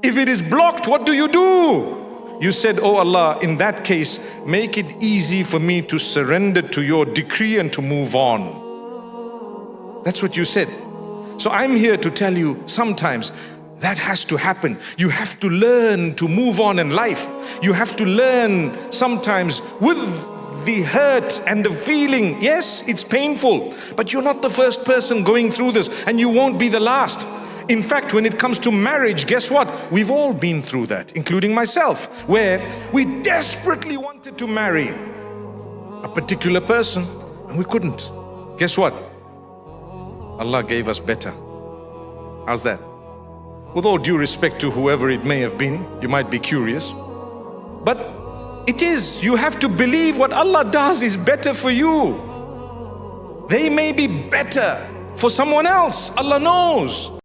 If it is blocked, what do? You said, oh Allah, in that case, make it easy for me to surrender to your decree and to move on. That's what you said. So I'm here to tell you, sometimes that has to happen. You have to learn to move on in life. You have to learn sometimes with the hurt and the feeling. Yes, it's painful, but you're not the first person going through this, and you won't be the last. In fact, when it comes to marriage, guess what? We've all been through that, including myself, where we desperately wanted to marry a particular person and we couldn't. Guess what? Allah gave us better. How's that? With all due respect to whoever it may have been, you might be curious, but it is. You have to believe what Allah does is better for you. They may be better for someone else. Allah knows.